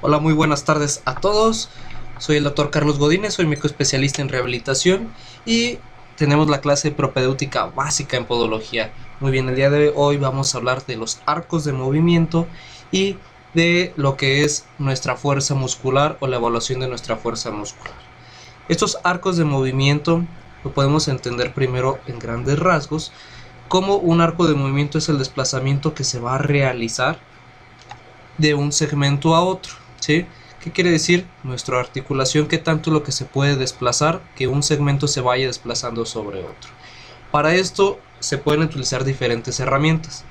Hola, muy buenas tardes a todos. Soy el doctor Carlos Godínez, soy médico especialista en rehabilitación y tenemos la clase propedéutica básica en podología. Muy bien, el día de hoy vamos a hablar de los arcos de movimiento y de lo que es nuestra fuerza muscular o la evaluación de nuestra fuerza muscular. Estos arcos de movimiento lo podemos entender primero en grandes rasgos, como un arco de movimiento es el desplazamiento que se va a realizar de un segmento a otro, ¿sí? ¿Qué quiere decir? Nuestra articulación, qué tanto lo que se puede desplazar, que un segmento se vaya desplazando sobre otro. Para esto se pueden utilizar diferentes herramientas.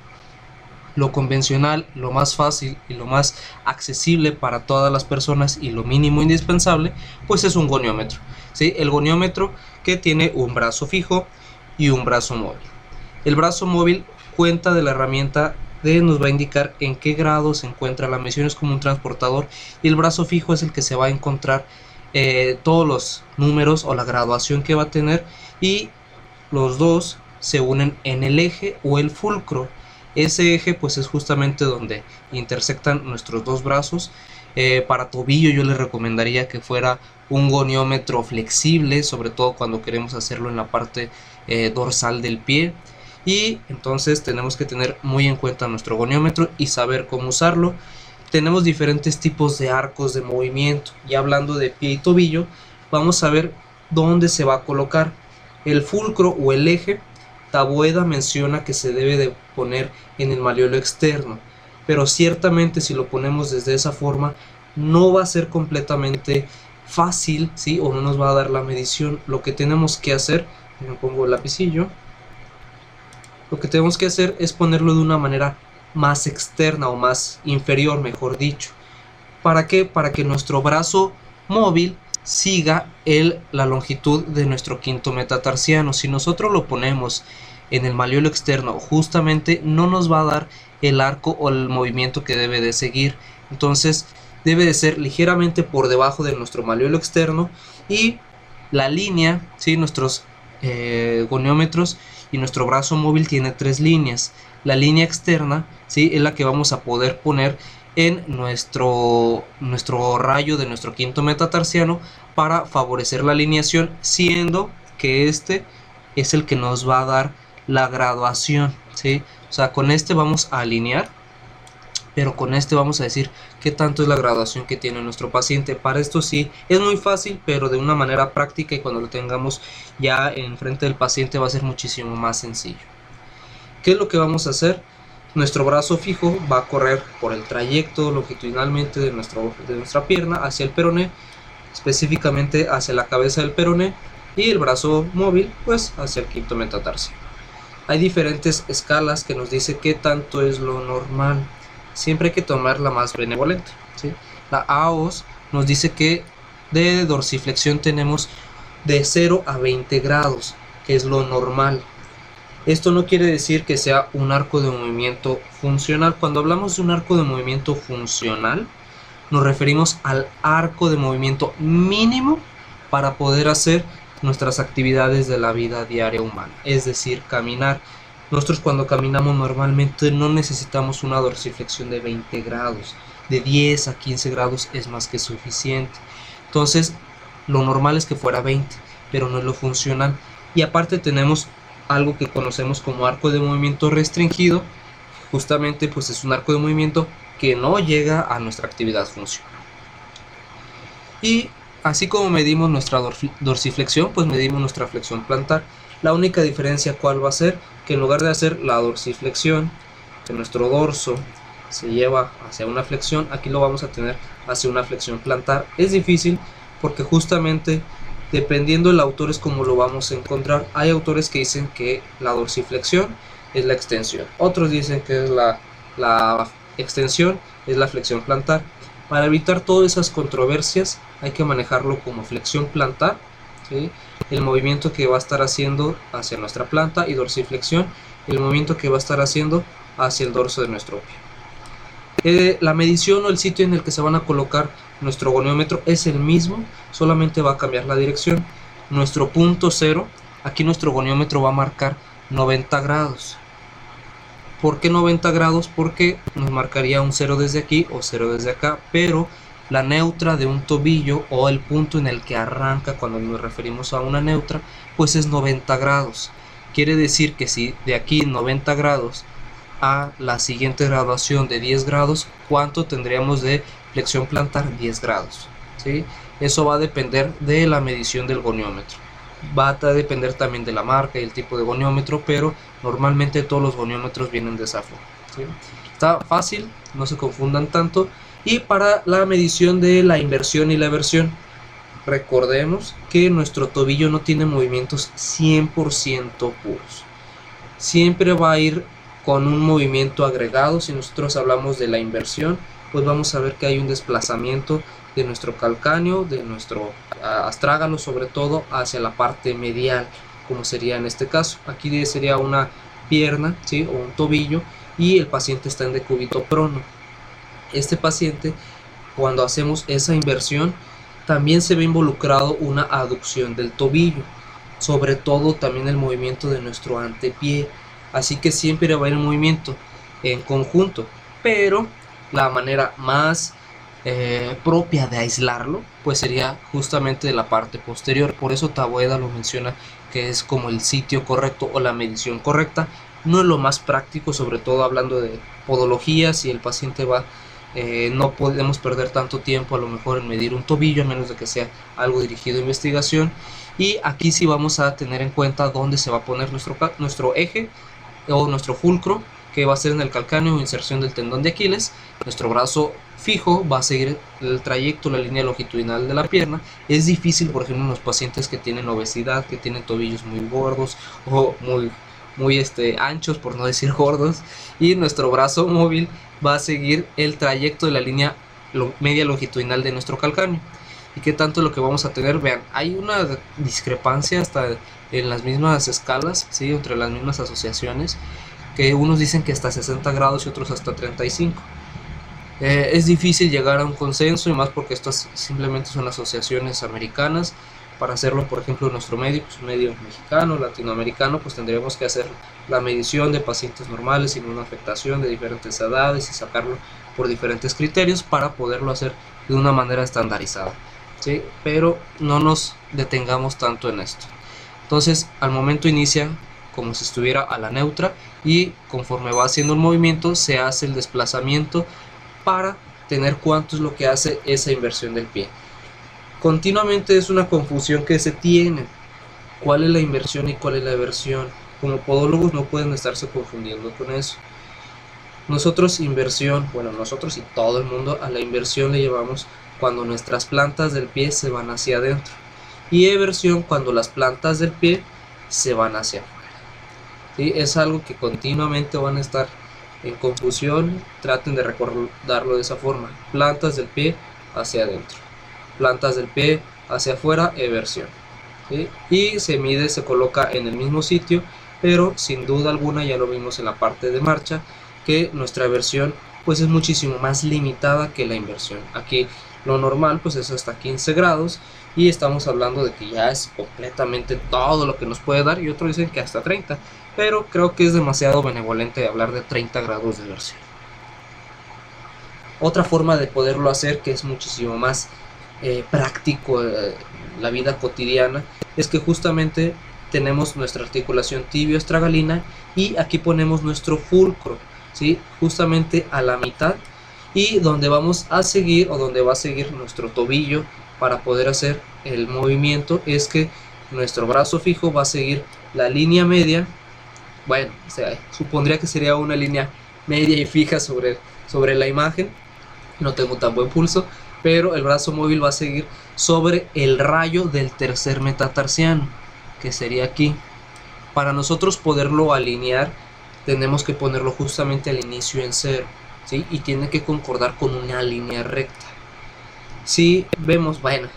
Lo convencional, lo más fácil y lo más accesible para todas las personas y lo mínimo indispensable, pues es un goniómetro, ¿sí? El goniómetro que tiene un brazo fijo y un brazo móvil. El brazo móvil cuenta de la herramienta nos va a indicar en qué grado se encuentra la medición, es como un transportador, y el brazo fijo es el que se va a encontrar todos los números o la graduación que va a tener, y los dos se unen en el eje o el fulcro. Ese eje pues es justamente donde intersectan nuestros dos brazos. Para tobillo yo les recomendaría que fuera un goniómetro flexible, sobre todo cuando queremos hacerlo en la parte dorsal del pie. Y entonces tenemos que tener muy en cuenta nuestro goniómetro y saber cómo usarlo. Tenemos diferentes tipos de arcos de movimiento, y hablando de pie y tobillo, vamos a ver dónde se va a colocar. El fulcro o el eje, Taboada menciona que se debe de poner en el malleolo externo, pero ciertamente si lo ponemos desde esa forma no va a ser completamente fácil, ¿sí? O no nos va a dar la medición. Lo que tenemos que hacer, me pongo el lapicillo, lo que tenemos que hacer es ponerlo de una manera más externa o más inferior, mejor dicho. ¿Para qué? Para que nuestro brazo móvil siga la longitud de nuestro quinto metatarsiano. Si nosotros lo ponemos en el malleolo externo, justamente no nos va a dar el arco o el movimiento que debe de seguir. Entonces debe de ser ligeramente por debajo de nuestro malleolo externo, y la línea, ¿sí? Nuestros goniómetros y nuestro brazo móvil tiene tres líneas. La línea externa, ¿sí? Es la que vamos a poder poner en nuestro rayo de nuestro quinto metatarsiano para favorecer la alineación, siendo que este es el que nos va a dar la graduación, ¿sí? O sea, con este vamos a alinear, pero con este vamos a decir qué tanto es la graduación que tiene nuestro paciente. Para esto sí, es muy fácil, pero de una manera práctica, y cuando lo tengamos ya enfrente del paciente va a ser muchísimo más sencillo. ¿Qué es lo que vamos a hacer? Nuestro brazo fijo va a correr por el trayecto longitudinalmente de nuestra pierna hacia el peroné, específicamente hacia la cabeza del peroné, y el brazo móvil pues hacia el quinto metatarsio. Hay diferentes escalas que nos dice qué tanto es lo normal. Siempre hay que tomar la más benevolente, ¿sí? La AOS nos dice que de dorsiflexión tenemos de 0 a 20 grados, que es lo normal. Esto no quiere decir que sea un arco de movimiento funcional. Cuando hablamos de un arco de movimiento funcional, nos referimos al arco de movimiento mínimo para poder hacer nuestras actividades de la vida diaria humana, es decir, caminar. Nosotros cuando caminamos normalmente no necesitamos una dorsiflexión de 20 grados, de 10 a 15 grados es más que suficiente. Entonces, lo normal es que fuera 20, pero no es lo funcional. Y aparte tenemos algo que conocemos como arco de movimiento restringido. Justamente pues es un arco de movimiento que no llega a nuestra actividad funcional. Y así como medimos nuestra dorsiflexión, pues medimos nuestra flexión plantar. La única diferencia cuál va a ser, que en lugar de hacer la dorsiflexión, que nuestro dorso se lleva hacia una flexión, aquí lo vamos a tener hacia una flexión plantar. Es difícil porque justamente dependiendo del autor es como lo vamos a encontrar. Hay autores que dicen que la dorsiflexión es la extensión, otros dicen que es la extensión es la flexión plantar. Para evitar todas esas controversias hay que manejarlo como flexión plantar, ¿sí? El movimiento que va a estar haciendo hacia nuestra planta, y dorsiflexión, el movimiento que va a estar haciendo hacia el dorso de nuestro pie. La medición o el sitio en el que se van a colocar nuestro goniómetro es el mismo, solamente va a cambiar la dirección. Nuestro punto cero, aquí nuestro goniómetro va a marcar 90 grados. ¿Por qué 90 grados? Porque nos marcaría un 0 desde aquí o 0 desde acá, pero La neutra de un tobillo, o el punto en el que arranca cuando nos referimos a una neutra, pues es 90 grados. Quiere decir que si de aquí 90 grados a la siguiente graduación de 10 grados, ¿cuánto tendríamos de flexión plantar? 10 grados, ¿sí? Eso va a depender de la medición del goniómetro. Va a depender también de la marca y el tipo de goniómetro, pero normalmente todos los goniómetros vienen de esa forma, ¿sí? Está fácil, no se confundan tanto. Y para la medición de la inversión y la eversión, recordemos que nuestro tobillo no tiene movimientos 100% puros. Siempre va a ir con un movimiento agregado. Si nosotros hablamos de la inversión, pues vamos a ver que hay un desplazamiento de nuestro calcáneo, de nuestro astrágalo sobre todo, hacia la parte medial, como sería en este caso. Aquí sería una pierna, ¿sí? O un tobillo, y el paciente está en decúbito prono. Este paciente, cuando hacemos esa inversión, también se ve involucrado una aducción del tobillo, sobre todo también el movimiento de nuestro antepié. Así que siempre va a haber movimiento en conjunto, pero la manera más propia de aislarlo pues sería justamente de la parte posterior. Por eso Taboada lo menciona que es como el sitio correcto o la medición correcta. No es lo más práctico, sobre todo hablando de podología. Si el paciente va, no podemos perder tanto tiempo a lo mejor en medir un tobillo, a menos de que sea algo dirigido a investigación. Y aquí sí vamos a tener en cuenta dónde se va a poner nuestro eje o nuestro fulcro, que va a ser en el calcáneo o inserción del tendón de Aquiles. Nuestro brazo fijo va a seguir el trayecto, la línea longitudinal de la pierna. Es difícil, por ejemplo, en los pacientes que tienen obesidad, que tienen tobillos muy gordos o muy anchos, por no decir gordos, y nuestro brazo móvil va a seguir el trayecto de la línea media longitudinal de nuestro calcáneo. ¿Y qué tanto es lo que vamos a tener? Vean, hay una discrepancia hasta en las mismas escalas, ¿sí? Entre las mismas asociaciones, que unos dicen que hasta 60 grados y otros hasta 35. Es difícil llegar a un consenso, y más porque estas simplemente son asociaciones americanas. Para hacerlo, por ejemplo, en nuestro medio, pues un medio mexicano, latinoamericano, pues tendríamos que hacer la medición de pacientes normales sin una afectación de diferentes edades y sacarlo por diferentes criterios para poderlo hacer de una manera estandarizada, ¿sí? Pero no nos detengamos tanto en esto. Entonces, al momento inicia como si estuviera a la neutra, y conforme va haciendo el movimiento se hace el desplazamiento para tener cuánto es lo que hace esa inversión del pie. Continuamente es una confusión que se tiene. ¿Cuál es la inversión y cuál es la eversión? Como podólogos no pueden estarse confundiendo con eso. Nosotros inversión, bueno, nosotros y todo el mundo a la inversión le llevamos cuando nuestras plantas del pie se van hacia adentro, y eversión cuando las plantas del pie se van hacia afuera. ¿Sí? Es algo que continuamente van a estar en confusión. Traten de recordarlo de esa forma: plantas del pie hacia adentro, plantas del pie hacia afuera, eversión, ¿sí? Y se mide, se coloca en el mismo sitio, pero sin duda alguna ya lo vimos en la parte de marcha, que nuestra eversión pues es muchísimo más limitada que la inversión. Aquí lo normal pues es hasta 15 grados, y estamos hablando de que ya es completamente todo lo que nos puede dar, y otros dicen que hasta 30, pero creo que es demasiado benevolente hablar de 30 grados de eversión. Otra forma de poderlo hacer, que es muchísimo más práctico la vida cotidiana, es que justamente tenemos nuestra articulación tibio-estragalina, y aquí ponemos nuestro fulcro, ¿sí? Justamente a la mitad, y donde vamos a seguir, o donde va a seguir nuestro tobillo para poder hacer el movimiento, es que nuestro brazo fijo va a seguir la línea media. Bueno, o sea, supondría que sería una línea media y fija sobre la imagen. No tengo tan buen pulso, pero el brazo móvil va a seguir sobre el rayo del tercer metatarsiano, que sería aquí. Para nosotros poderlo alinear, tenemos que ponerlo justamente al inicio en 0, ¿sí? Y tiene que concordar con una línea recta. Si vemos, bueno,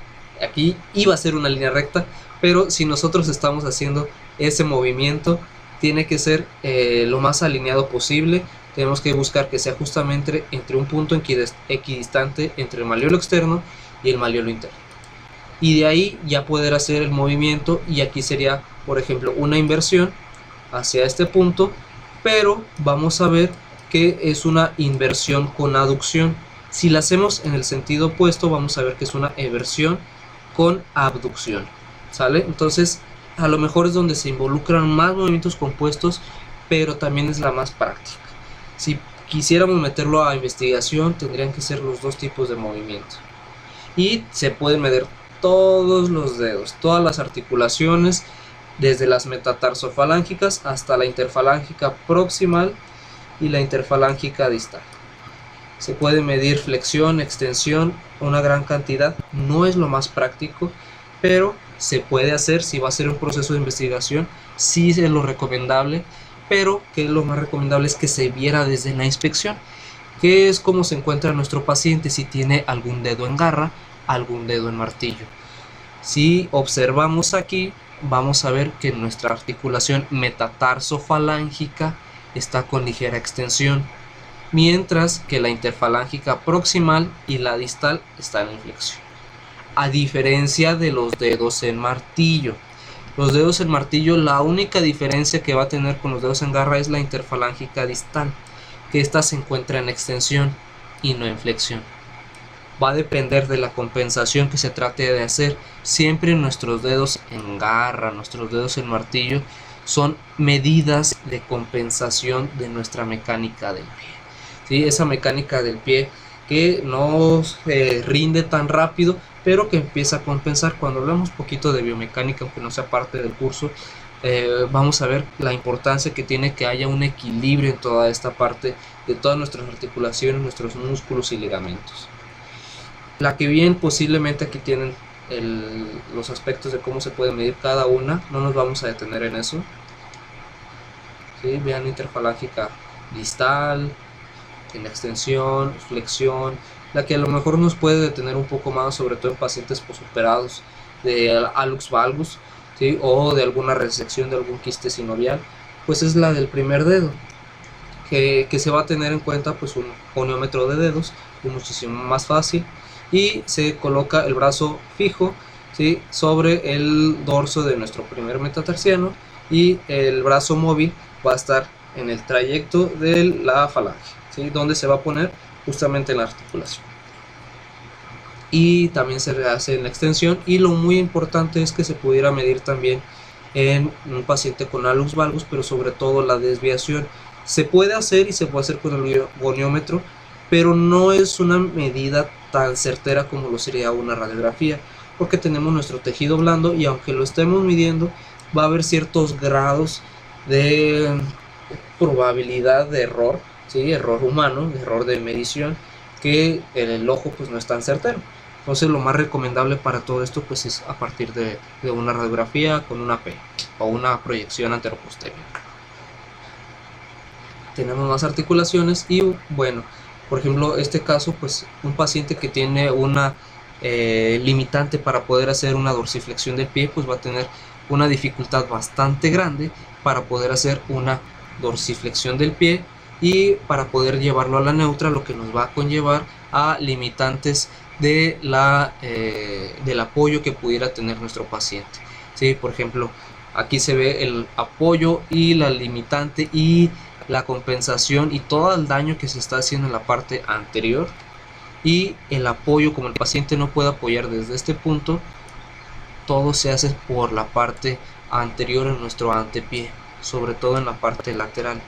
aquí iba a ser una línea recta, pero si nosotros estamos haciendo ese movimiento, tiene que ser lo más alineado posible. Tenemos que buscar que sea justamente entre un punto equidistante entre el malleolo externo y el malleolo interno, y de ahí ya poder hacer el movimiento. Y aquí sería, por ejemplo, una inversión hacia este punto, pero vamos a ver que es una inversión con aducción. Si la hacemos en el sentido opuesto, vamos a ver que es una eversión con abducción, ¿sale? Entonces, a lo mejor es donde se involucran más movimientos compuestos, pero también es la más práctica. Si quisiéramos meterlo a investigación, tendrían que ser los dos tipos de movimiento. Y se pueden medir todos los dedos, todas las articulaciones, desde las metatarsofalángicas hasta la interfalángica proximal y la interfalángica distal. Se puede medir flexión, extensión, una gran cantidad. No es lo más práctico, pero se puede hacer. Si va a ser un proceso de investigación, sí es lo recomendable, pero que lo más recomendable es que se viera desde la inspección, que es como se encuentra nuestro paciente, si tiene algún dedo en garra, algún dedo en martillo. Si observamos aquí, vamos a ver que nuestra articulación metatarso-falángica está con ligera extensión, mientras que la interfalángica proximal y la distal están en flexión. A diferencia de los dedos en martillo. Los dedos en martillo, la única diferencia que va a tener con los dedos en garra es la interfalángica distal, que esta se encuentra en extensión y no en flexión. Va a depender de la compensación que se trate de hacer. Siempre nuestros dedos en garra, nuestros dedos en martillo, son medidas de compensación de nuestra mecánica del pie. ¿Sí? Esa mecánica del pie que no rinde tan rápido, pero que empieza a compensar. Cuando hablamos un poquito de biomecánica, aunque no sea parte del curso, vamos a ver la importancia que tiene que haya un equilibrio en toda esta parte de todas nuestras articulaciones, nuestros músculos y ligamentos. La que bien posiblemente aquí tienen los aspectos de cómo se puede medir cada una, no nos vamos a detener en eso. ¿Sí? Vean interfalángica distal, en extensión, flexión. La que a lo mejor nos puede detener un poco más, sobre todo en pacientes posoperados de hallux valgus, ¿sí? O de alguna resección de algún quiste sinovial, pues es la del primer dedo, que se va a tener en cuenta pues un goniómetro de dedos, es muchísimo más fácil, y se coloca el brazo fijo, ¿sí? Sobre el dorso de nuestro primer metatarsiano, y el brazo móvil va a estar en el trayecto de la falange, ¿sí? Donde se va a poner justamente en la articulación. Y también se hace en la extensión, y lo muy importante es que se pudiera medir también en un paciente con hallux valgus, pero sobre todo la desviación. Se puede hacer y se puede hacer con el goniómetro, pero no es una medida tan certera como lo sería una radiografía, porque tenemos nuestro tejido blando y aunque lo estemos midiendo, va a haber ciertos grados de probabilidad de error, ¿sí? Error humano, error de medición, que el ojo pues no es tan certero. Entonces lo más recomendable para todo esto pues es a partir de una radiografía con una P o una proyección anteroposterior. Tenemos más articulaciones y bueno, por ejemplo este caso pues un paciente que tiene una limitante para poder hacer una dorsiflexión del pie pues va a tener una dificultad bastante grande para poder hacer una dorsiflexión del pie y para poder llevarlo a la neutra, lo que nos va a conllevar a limitantes de del apoyo que pudiera tener nuestro paciente, ¿sí? Por ejemplo, aquí se ve el apoyo y la limitante y la compensación y todo el daño que se está haciendo en la parte anterior, y el apoyo, como el paciente no puede apoyar desde este punto, todo se hace por la parte anterior en nuestro antepié, sobre todo en la parte lateral.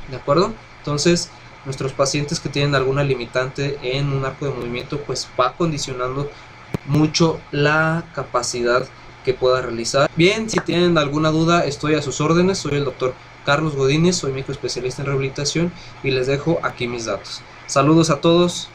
¿De acuerdo? Entonces, nuestros pacientes que tienen alguna limitante en un arco de movimiento, pues va condicionando mucho la capacidad que pueda realizar. Bien, si tienen alguna duda, estoy a sus órdenes. Soy el doctor Carlos Godínez, soy médico especialista en rehabilitación y les dejo aquí mis datos. Saludos a todos.